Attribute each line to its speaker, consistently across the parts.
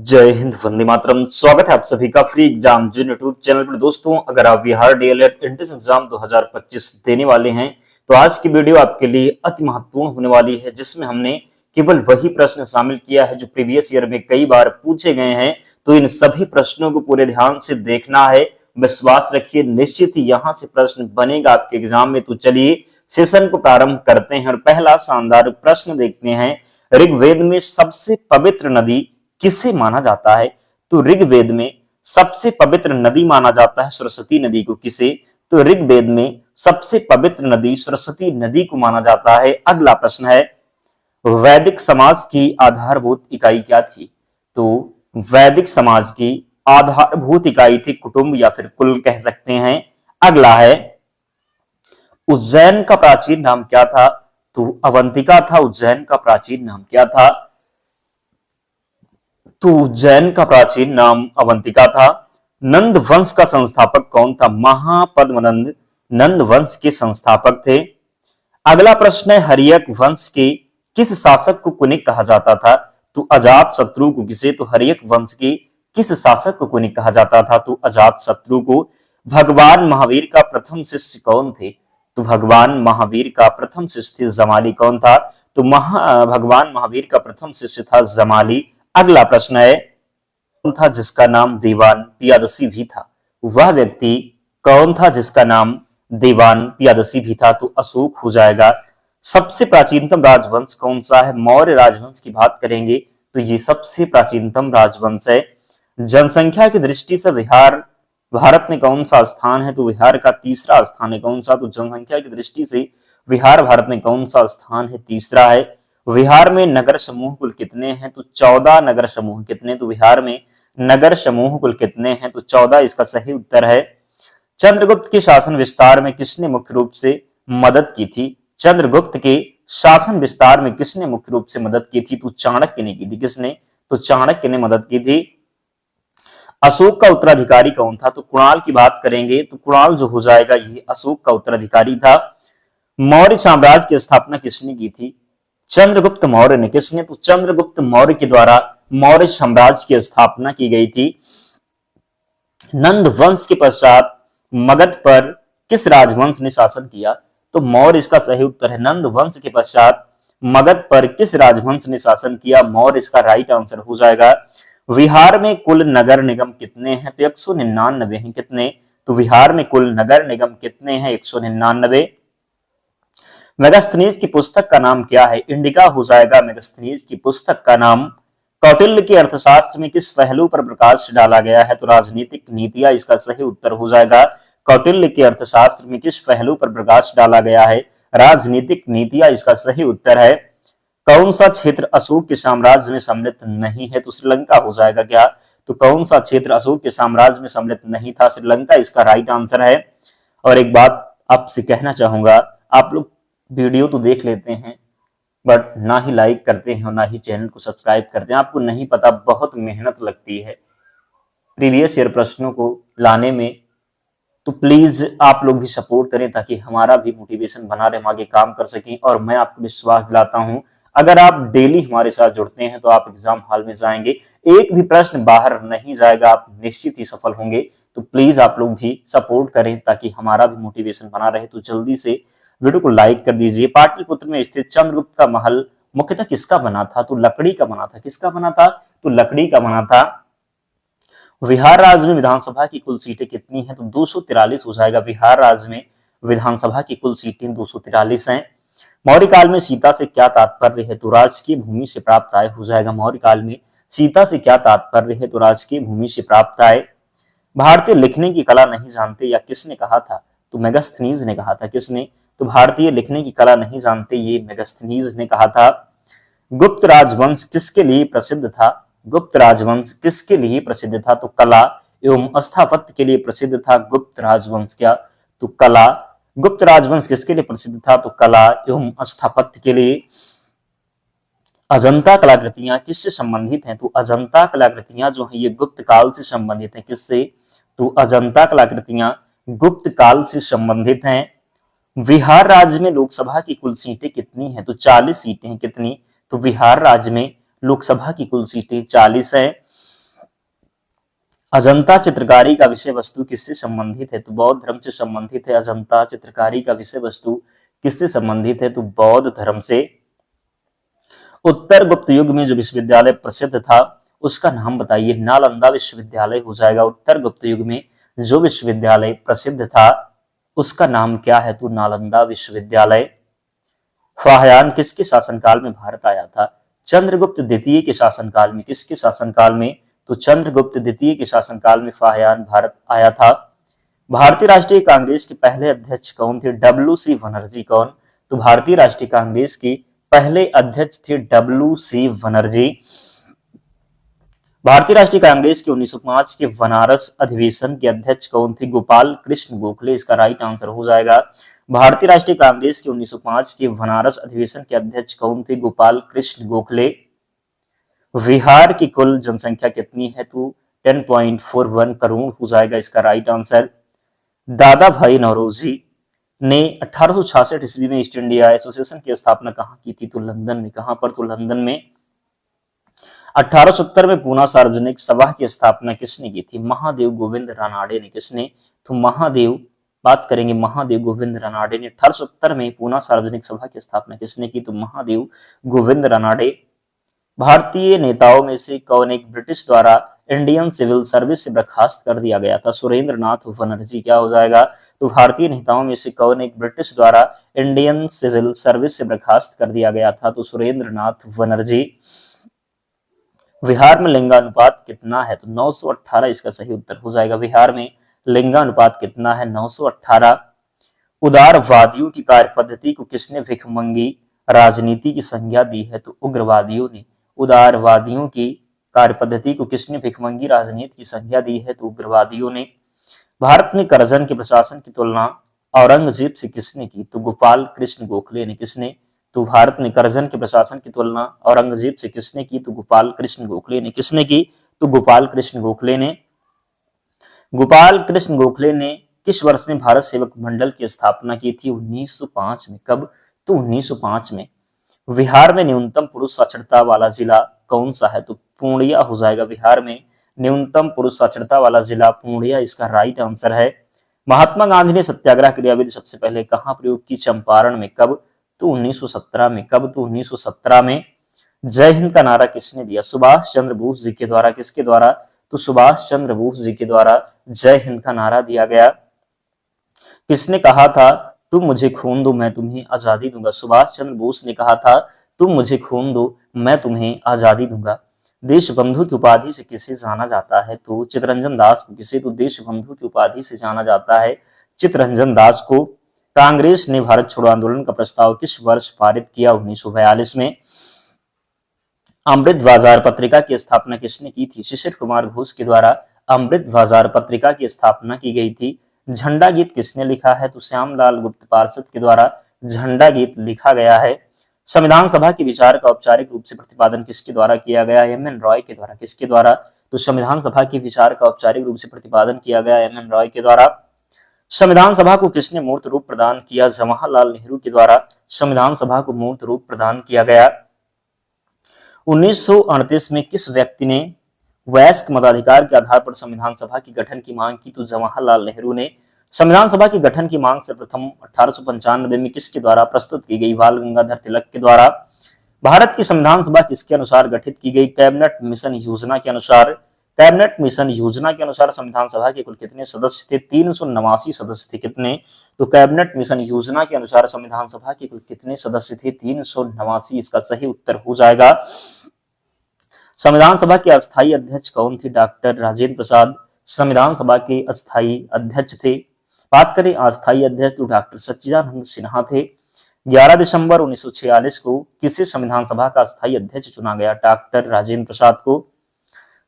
Speaker 1: जय हिंद, वंदे मातरम। स्वागत है आप सभी का फ्री एग्जाम जो यूट्यूब चैनल पर। दोस्तों, अगर आप बिहार डीएलएड एंट्रेंस एग्जाम 2025 देने वाले हैं तो आज की वीडियो आपके लिए अति महत्वपूर्ण होने वाली है, जिसमें हमने केवल वही प्रश्न शामिल किया है जो प्रीवियस ईयर में कई बार पूछे गए हैं। तो इन सभी प्रश्नों को पूरे ध्यान से देखना है। विश्वास रखिए, निश्चित ही यहां से प्रश्न बनेगा आपके एग्जाम में। तो चलिए सेशन को प्रारंभ करते हैं और पहला शानदार प्रश्न देखते हैं। ऋग्वेद में सबसे पवित्र नदी किसे माना जाता है? तो ऋग्वेद में सबसे पवित्र नदी माना जाता है सरस्वती नदी को। किसे? तो ऋग्वेद में सबसे पवित्र नदी सरस्वती नदी को माना जाता है। अगला प्रश्न है, वैदिक समाज की आधारभूत इकाई क्या थी? तो वैदिक समाज की आधारभूत इकाई थी कुटुंब या फिर कुल कह सकते हैं। अगला है, उज्जैन का प्राचीन नाम क्या था? तो अवंतिका था। उज्जैन का प्राचीन नाम क्या था? तो उज्जैन का प्राचीन नाम अवंतिका था। नंद वंश का संस्थापक कौन था? महापद्मनंद नंद वंश के संस्थापक थे। अगला प्रश्न है, हर्यक वंश के किस शासक को कुनिक कहा जाता था? तो अजात शत्रु को। किसे? तो हर्यक वंश के किस शासक को कुनिक कहा जाता था? तो अजात शत्रु को। भगवान महावीर का प्रथम शिष्य कौन थे? तो भगवान महावीर का प्रथम शिष्य जमाली कौन था? तो भगवान महावीर का प्रथम शिष्य था जमाली। अगला प्रश्न है, कौन था जिसका नाम दीवान पियादसी भी था? वह व्यक्ति कौन था जिसका नाम दीवान पियादसी भी था? तो अशोक हो जाएगा। सबसे प्राचीनतम राजवंश कौन सा है? मौर्य राजवंश की बात करेंगे तो ये सबसे प्राचीनतम राजवंश है। जनसंख्या की दृष्टि से बिहार भारत में कौन सा स्थान है? तो बिहार का तीसरा स्थान है। कौन सा? तो जनसंख्या की दृष्टि से बिहार भारत में कौन सा स्थान है? तीसरा है। बिहार में नगर समूह कुल कितने हैं? तो 14 नगर समूह। कितने? तो बिहार में नगर समूह कुल कितने हैं? तो 14 इसका सही उत्तर है। चंद्रगुप्त के शासन विस्तार में किसने मुख्य रूप से मदद की थी? चंद्रगुप्त के शासन विस्तार में किसने मुख्य रूप से मदद की थी? तो चाणक्य ने की थी। किसने? तो चाणक्य ने मदद की थी। अशोक का उत्तराधिकारी कौन था? तो कुणाल की बात करेंगे तो कुणाल जो हो जाएगा ये अशोक का उत्तराधिकारी था। मौर्य साम्राज्य की स्थापना किसने की थी? चंद्रगुप्त मौर्य ने। किसने? तो चंद्रगुप्त मौर्य के द्वारा मौर्य साम्राज्य की स्थापना की गई थी। नंद वंश के पश्चात मगध पर किस राजवंश ने शासन किया? तो मौर्य इसका सही उत्तर है। नंद वंश के पश्चात मगध पर किस राजवंश ने शासन किया? मौर्य इसका राइट आंसर हो जाएगा। बिहार में कुल नगर निगम कितने हैं? तो 199 हैं। कितने? तो बिहार में कुल नगर निगम कितने हैं? 199। मेगास्थनीज की पुस्तक का नाम क्या है? इंडिका हो जाएगा मेगास्थनीज की पुस्तक का नाम। कौटिल्य के अर्थशास्त्र में किस पहलू पर प्रकाश डाला गया है? तो राजनीतिक नीतियां इसका सही उत्तर हो जाएगा। कौटिल्य के अर्थशास्त्र में किस पहलू पर प्रकाश डाला गया है? राजनीतिक नीतियां इसका सही उत्तर है। कौन सा क्षेत्र अशोक के साम्राज्य में सम्मिलित नहीं है? तो श्रीलंका हो जाएगा। क्या? तो कौन सा क्षेत्र अशोक के साम्राज्य में सम्मिलित नहीं था? श्रीलंका इसका राइट आंसर है। और एक बात आपसे कहना चाहूंगा, आप लोग वीडियो तो देख लेते हैं बट ना ही लाइक करते हैं और ना ही चैनल को सब्सक्राइब करते हैं। आपको नहीं पता बहुत मेहनत लगती है प्रीवियस ईयर प्रश्नों को लाने में। तो प्लीज आप लोग भी सपोर्ट करें ताकि हमारा भी मोटिवेशन बना रहे, हम आगे काम कर सकें। और मैं आपको विश्वास दिलाता हूं, अगर आप डेली हमारे साथ जुड़ते हैं तो आप एग्जाम हॉल में जाएंगे, एक भी प्रश्न बाहर नहीं जाएगा, आप निश्चित ही सफल होंगे। तो प्लीज आप लोग भी सपोर्ट करें ताकि हमारा भी मोटिवेशन बना रहे। तो जल्दी से वीडियो को लाइक कर दीजिए। पाटलिपुत्र में स्थित चंद्रगुप्त का महल मुख्यतः किसका बना था? तो लकड़ी का बना था। किसका बना था? तो लकड़ी का बना था। बिहार राज्य में विधानसभा की कुल सीटें कितनी हैं? तो 243 हो जाएगा। बिहार राज्य में विधानसभा की कुल सीटें 243 हैं। मौर्य काल में सीता से क्या तात्पर्य है? तो राजकीय भूमि से प्राप्त आय हो जाएगा। मौर्य काल में सीता से क्या तात्पर्य है? तो राजकीय भूमि से प्राप्त आय। भारतीय लिखने की कला नहीं जानते या किसने कहा था? तो मेगास्थनीज ने कहा था। किसने? तो भारतीय लिखने की कला नहीं जानते, ये मेगास्थनीज ने कहा था। गुप्त राजवंश किसके लिए प्रसिद्ध था? गुप्त राजवंश किसके लिए प्रसिद्ध था? तो कला एवं स्थापत्य के लिए प्रसिद्ध था गुप्त राजवंश। क्या? तो कला। गुप्त राजवंश किसके लिए प्रसिद्ध था? तो कला एवं स्थापत्य के लिए। अजंता कलाकृतियां किससे संबंधित हैं? तो अजंता कलाकृतियां जो है ये गुप्त काल से संबंधित है। किससे? तो अजंता कलाकृतियां गुप्त काल से संबंधित हैं। बिहार राज्य में लोकसभा की कुल सीटें कितनी हैं? तो 40 सीटें हैं। कितनी? तो बिहार राज्य में लोकसभा की कुल सीटें 40 हैं। अजंता चित्रकारी का विषय वस्तु किससे संबंधित है? तो बौद्ध धर्म से संबंधित है। अजंता चित्रकारी का विषय वस्तु किससे संबंधित है? तो बौद्ध धर्म से। उत्तर गुप्त युग में जो विश्वविद्यालय प्रसिद्ध था उसका नाम बताइए। नालंदा विश्वविद्यालय हो जाएगा। उत्तर गुप्त युग में जो विश्वविद्यालय प्रसिद्ध था उसका नाम क्या है? तो नालंदा विश्वविद्यालय। फाहयान किसके शासनकाल में भारत आया था? चंद्रगुप्त द्वितीय के शासनकाल में। किसके शासनकाल में? तो चंद्रगुप्त द्वितीय के शासनकाल में फाहयान भारत आया था। भारतीय राष्ट्रीय कांग्रेस के पहले अध्यक्ष कौन थे? डब्ल्यू.सी. बनर्जी। कौन? तो भारतीय राष्ट्रीय कांग्रेस के पहले अध्यक्ष थे डब्ल्यू.सी. बनर्जी। भारतीय राष्ट्रीय कांग्रेस के 1905 के बनारस अधिवेशन के अध्यक्ष कौन थे? गोपाल कृष्ण गोखले इसका राइट आंसर हो जाएगा। भारतीय राष्ट्रीय कांग्रेस के 1905 के बनारस अधिवेशन के अध्यक्ष कौन थे? गोपाल कृष्ण गोखले। बिहार की कुल जनसंख्या कितनी है? तो 10.41 करोड़ हो जाएगा इसका राइट आंसर। दादा भाई नौरोजी ने 1866 ईस्वी में ईस्ट इंडिया एसोसिएशन की स्थापना कहाँ की थी? तो लंदन में। कहां पर? तो लंदन में। 1870 में पूना सार्वजनिक सभा की स्थापना किसने की थी? महादेव गोविंद रानाडे ने। किसने? तो महादेव, बात करेंगे महादेव गोविंद रानाडे ने। 1870 में पूना सार्वजनिक सभा की स्थापना किसने की? तो महादेव गोविंद रानाडे। भारतीय नेताओं में से कौन एक ब्रिटिश द्वारा इंडियन सिविल सर्विस से बर्खास्त कर दिया गया था? सुरेंद्र नाथ बनर्जी। क्या हो जाएगा? तो भारतीय नेताओं में से कौन एक ब्रिटिश द्वारा इंडियन सिविल सर्विस से बर्खास्त कर दिया गया था? तो सुरेंद्र नाथ बनर्जी। बिहार में लिंगानुपात कितना है? तो 918 इसका सही उत्तर हो जाएगा। बिहार में लिंगानुपात कितना है? 918। उदारवादियों की कार्य पद्धति को किसने भिखमंगी राजनीति की संज्ञा दी है? तो उग्रवादियों ने। उदारवादियों की कार्य पद्धति को किसने भिखमंगी राजनीति की संज्ञा दी है? तो उग्रवादियों ने। भारत में करजन के प्रशासन की तुलना औरंगजेब से किसने की? तो गोपाल कृष्ण गोखले ने। किसने? तो भारत में करजन के प्रशासन की तुलना औरंगजेब से किसने की? तो गोपाल कृष्ण गोखले ने। किसने की? तो गोपाल कृष्ण गोखले ने। गोपाल कृष्ण गोखले ने किस वर्ष में भारत सेवक मंडल की स्थापना की थी? 1905 में। कब? तो 1905 में। बिहार में न्यूनतम पुरुष साक्षरता वाला जिला कौन सा है? तो पूर्णिया हो जाएगा। बिहार में न्यूनतम पुरुष साक्षरता वाला जिला पूर्णिया इसका राइट आंसर है। महात्मा गांधी ने सत्याग्रह क्रियाविधि सबसे पहले कहां प्रयोग की? चंपारण में। कब? तो 1917 में। कब? तो 1917 में। जय हिंद का नारा किसने दिया? सुभाष चंद्र बोस जी के द्वारा। किसके द्वारा? तो सुभाष चंद्र बोस जी के द्वारा जय हिंद का नारा दिया गया। किसने कहा था तुम मुझे खून दो मैं तुम्हें आजादी दूंगा? सुभाष चंद्र बोस ने कहा था तुम मुझे खून दो मैं तुम्हें आजादी दूंगा। देशबंधु की उपाधि से किसे जाना जाता है? तो चित्तरंजन दास को। किसे? तो देशबंधु की उपाधि से जाना जाता है चित्तरंजन दास को। कांग्रेस ने भारत छोड़ो आंदोलन का प्रस्ताव किस वर्ष पारित किया? 1942 में। अमृत बाजार पत्रिका की स्थापना किसने की थी? शिशिर कुमार घोष के द्वारा अमृत बाजार पत्रिका की स्थापना की गई थी। झंडा गीत किसने लिखा है? तो श्यामलाल गुप्त पार्षद के द्वारा झंडा गीत लिखा गया है। संविधान सभा के विचार का औपचारिक रूप से प्रतिपादन किसके द्वारा किया गया? एम.एन. रॉय के द्वारा। किसके द्वारा? तो संविधान सभा के विचार का औपचारिक रूप से प्रतिपादन किया गया एम.एन. रॉय के द्वारा। संविधान सभा को किसने मूर्त रूप प्रदान किया? जवाहरलाल नेहरू के द्वारा संविधान सभा को मूर्त रूप प्रदान किया गया। 1938 में किस व्यक्ति ने वयस्क मताधिकार के आधार पर संविधान सभा की गठन की मांग की? तो जवाहरलाल नेहरू ने। संविधान सभा की गठन की मांग सर्वप्रथम 1895 में किसके द्वारा प्रस्तुत की गई? बाल गंगाधर तिलक के द्वारा। भारत की संविधान सभा किसके अनुसार गठित की गई? कैबिनेट मिशन योजना के अनुसार। कैबिनेट मिशन योजना के अनुसार संविधान सभा के कुल कितने सदस्य थे? 379 सदस्य थे। कितने? तो कैबिनेट मिशन योजना के अनुसार संविधान सभा के कुल कितने सदस्य थे? 379। इसका सही उत्तर हो जाएगा। संविधान सभा के अस्थायी अध्यक्ष कौन थे? डॉक्टर राजेंद्र प्रसाद संविधान सभा के अस्थायी अध्यक्ष थे। बात करें अस्थायी अध्यक्ष तो डॉक्टर सच्चिदानंद सिन्हा थे। 11 दिसंबर 1946 को किसे संविधान सभा का अस्थायी अध्यक्ष चुना गया? डॉक्टर राजेंद्र प्रसाद को।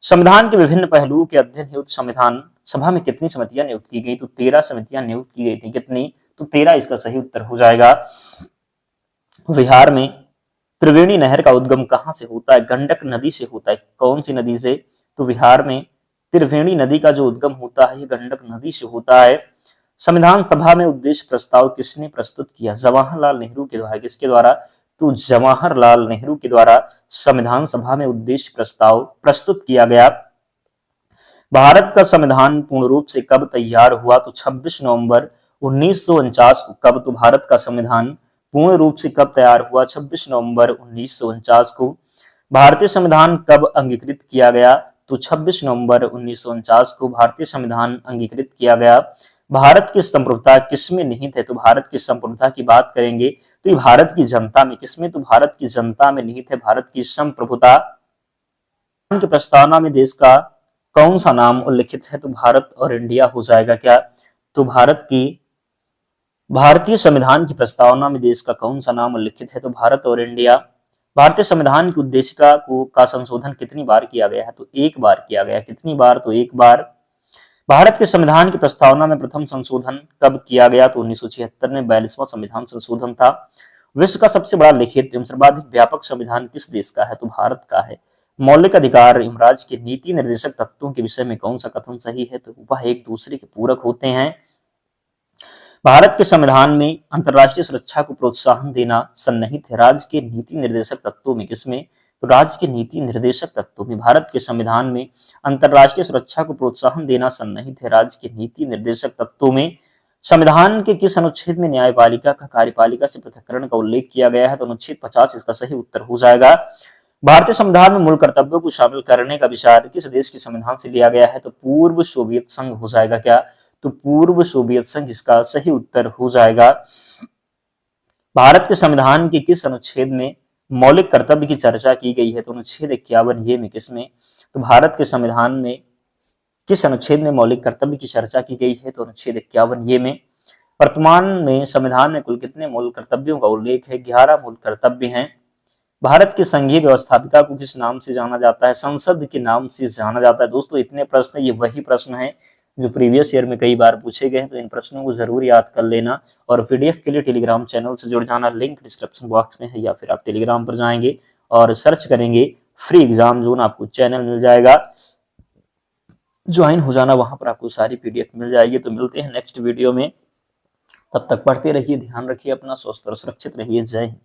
Speaker 1: संविधान के विभिन्न पहलुओं के अध्ययन हेतु संविधान सभा में कितनी समितियां नियुक्त की गई? तो 13 समितियां नियुक्त की गई थी। कितनी? तो 13 इसका सही उत्तर हो जाएगा। बिहार में त्रिवेणी नहर का उद्गम कहां से होता है? गंडक नदी से होता है। कौन सी नदी से? तो बिहार में त्रिवेणी नदी का जो उद्गम होता है ये गंडक नदी से होता है। संविधान सभा में उद्देश्य प्रस्ताव किसने प्रस्तुत किया? जवाहरलाल नेहरू के द्वारा। किसके द्वारा? तो जवाहरलाल नेहरू के द्वारा संविधान सभा में उद्देश्य प्रस्ताव प्रस्तुत किया गया। भारत का संविधान पूर्ण रूप से कब तैयार हुआ? तो 26 नवंबर 1949 को। कब? तो भारत का संविधान पूर्ण रूप से कब तैयार हुआ? 26 नवंबर 1949 को। भारतीय संविधान कब अंगीकृत किया गया? तो 26 नवंबर 1949 को भारतीय संविधान अंगीकृत किया गया। भारत की संप्रभुता किसमें निहित है? तो भारत की संप्रभुता की बात करेंगे तो ये भारत की जनता में। किसमें? तो भारत की जनता में निहित है भारत की संप्रभुता। की प्रस्तावना में देश का कौन सा नाम उल्लिखित है? तो भारत और इंडिया हो जाएगा क्या? तो भारतीय संविधान की प्रस्तावना में देश का कौन सा नाम उल्लिखित है? तो भारत और इंडिया। भारतीय संविधान की उद्देशिका का संशोधन कितनी बार किया गया है? तो एक बार किया गया। कितनी बार? तो एक बार। भारत के संविधान की प्रस्तावना में प्रथम संशोधन कब किया गया? तो 1976 में 42वां संविधान संशोधन था। विश्व का सबसे बड़ा लिखित एवं सर्वाधिक व्यापक संविधान किस देश का है? तो भारत का है। मौलिक अधिकार एवं राज्य के नीति निर्देशक तत्वों के विषय में कौन सा कथन सही है? तो वह एक दूसरे के पूरक होते हैं। भारत के संविधान में अंतर्राष्ट्रीय सुरक्षा को प्रोत्साहन देना सन्निहित है राज्य के नीति निर्देशक तत्वों में। किसमें? तो राज्य के नीति निर्देशक तत्वों में। भारत के संविधान में अंतर्राष्ट्रीय सुरक्षा को प्रोत्साहन देना सन्निहित है राज्य के नीति निर्देशक तत्वों में। संविधान के किस अनुच्छेद में न्यायपालिका का कार्यपालिका से पृथक्करण का उल्लेख किया गया है? तो अनुच्छेद 50 इसका सही उत्तर हो जाएगा। भारतीय संविधान में मूल कर्तव्यों को शामिल करने का विचार किस देश के संविधान से लिया गया है? तो पूर्व सोवियत संघ हो जाएगा क्या? तो पूर्व सोवियत संघ इसका सही उत्तर हो जाएगा। भारत के संविधान के किस अनुच्छेद में मौलिक कर्तव्य की चर्चा की गई है? तो अनुच्छेद 51 ये में। किसमें? तो भारत के संविधान में किस अनुच्छेद में मौलिक कर्तव्य की चर्चा की गई है? तो अनुच्छेद 51 ये में। वर्तमान में संविधान में कुल कितने मूल कर्तव्यों का उल्लेख है? 11 मूल कर्तव्य हैं। भारत की संघीय व्यवस्थापिका को किस नाम से जाना जाता है? संसद के नाम से जाना जाता है। दोस्तों इतने प्रश्न, ये वही प्रश्न है जो प्रीवियस ईयर में कई बार पूछे गए हैं, तो इन प्रश्नों को जरूर याद कर लेना। और पीडीएफ के लिए टेलीग्राम चैनल से जुड़ जाना, लिंक डिस्क्रिप्शन बॉक्स में है, या फिर आप टेलीग्राम पर जाएंगे और सर्च करेंगे फ्री एग्जाम जोन, आपको चैनल मिल जाएगा, ज्वाइन हो जाना, वहां पर आपको सारी पीडीएफ मिल जाएगी। तो मिलते हैं नेक्स्ट वीडियो में, तब तक पढ़ते रहिए, ध्यान रखिए अपना, स्वस्थ और सुरक्षित रहिए। जय हिंद।